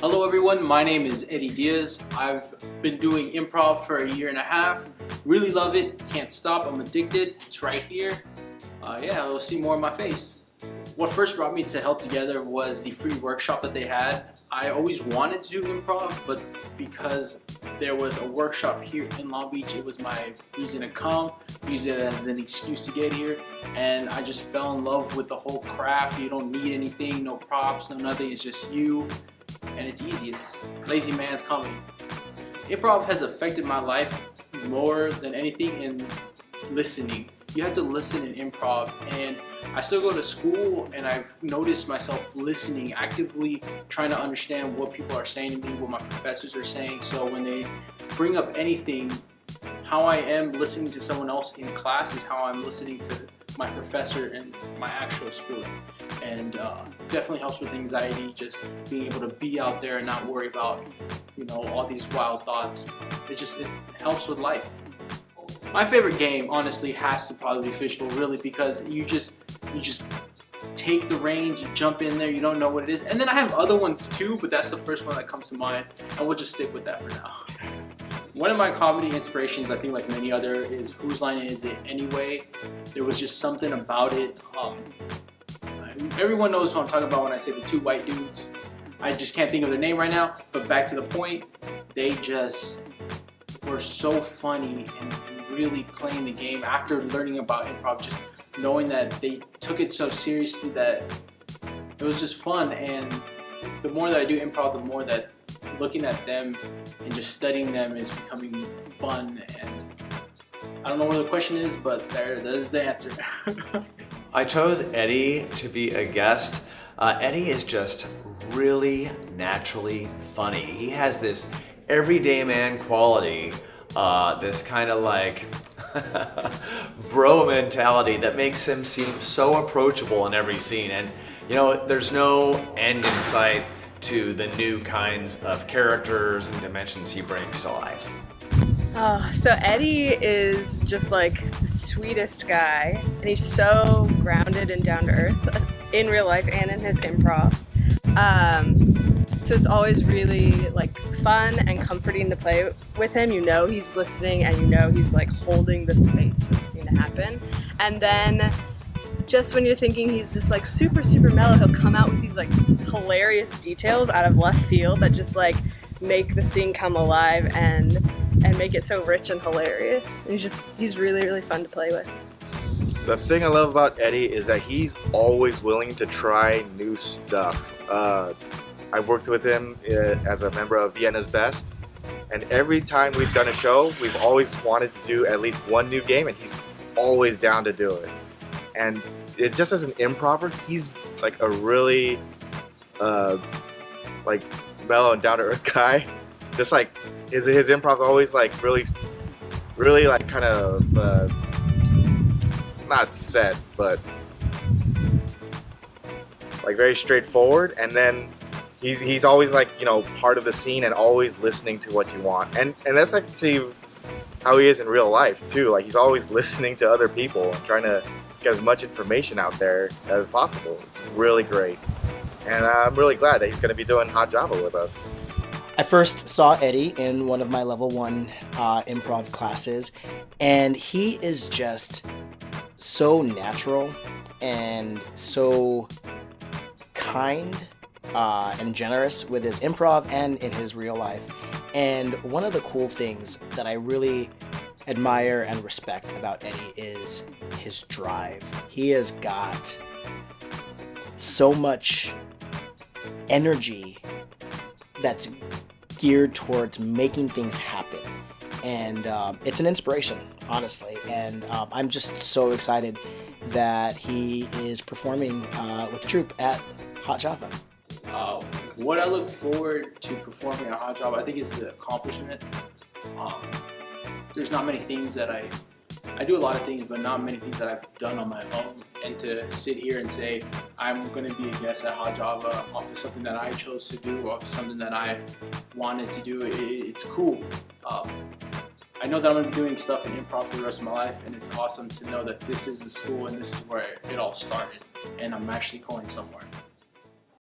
Hello everyone, my name is Eddie Diaz. I've been doing improv for a year and a half. Really love it, can't stop, I'm addicted. It's right here. Yeah, you'll see more of my face. What first brought me to Held Together was the free workshop that they had. I always wanted to do improv, but because there was a workshop here in Long Beach, it was my reason to come, use it as an excuse to get here, and I just fell in love with the whole craft. You don't need anything, no props, no nothing, it's just you, and it's easy. It's lazy man's comedy. Improv has affected my life more than anything in listening. You have to listen in improv, and I still go to school and I've noticed myself listening, actively trying to understand what people are saying to me, what my professors are saying. So when they bring up anything, how I am listening to someone else in class is how I'm listening to my professor in my actual school. And definitely helps with anxiety, just being able to be out there and not worry about, all these wild thoughts. It helps with life. My favorite game, honestly, has to probably be Fishbowl, really, because you just take the reins, you jump in there, you don't know what it is. And then I have other ones too, but that's the first one that comes to mind, and we'll just stick with that for now. One of my comedy inspirations, I think like many other, is Whose Line Is It Anyway? There was just something about it. Everyone knows what I'm talking about when I say the two white dudes. I just can't think of their name right now, but back to the point, they just were so funny and really playing the game after learning about improv, just knowing that they took it so seriously that it was just fun. And the more that I do improv, the more that looking at them and just studying them is becoming fun. And I don't know where the question is, but there's the answer. I chose Eddie to be a guest. Eddie is just really naturally funny. He has this everyday man quality, this kind of like bro mentality that makes him seem so approachable in every scene. And there's no end in sight to the new kinds of characters and dimensions he brings to life. So Eddie is just like the sweetest guy, and he's so grounded and down to earth in real life and in his improv. So it's always really like fun and comforting to play with him. He's listening, and he's like holding the space for the scene to happen. And then just when you're thinking he's just like super, super mellow, he'll come out with these like hilarious details out of left field that just like make the scene come alive and make it so rich and hilarious. He's really, really fun to play with. The thing I love about Eddie is that he's always willing to try new stuff. I've worked with him as a member of Vienna's Best, and every time we've done a show, we've always wanted to do at least one new game, and he's always down to do it. And it just as an improver, he's like a really like mellow and down to earth guy. Just like his improv's always like really like kind of not set, but like very straightforward. And then he's always like part of the scene and always listening to what you want. And that's actually how he is in real life too. Like he's always listening to other people and trying to get as much information out there as possible. It's really great, and I'm really glad that he's going to be doing Hot Java with us. I first saw Eddie in one of my level 1 improv classes, and he is just so natural and so kind and generous with his improv and in his real life. And one of the cool things that I really admire and respect about Eddie is his drive. He has got so much energy that's geared towards making things happen, and it's an inspiration, honestly. And I'm just so excited that he is performing with the troupe at Hot Java. What I look forward to performing at Hot Java, I think, is the accomplishment. There's not many things that I do a lot of things, but not many things that I've done on my own. And to sit here and say I'm going to be a guest at Hot Java off of something that I chose to do, off of something that I wanted to do, it's cool. I know that I'm going to be doing stuff in improv for the rest of my life, and it's awesome to know that this is the school and this is where it all started, and I'm actually going somewhere.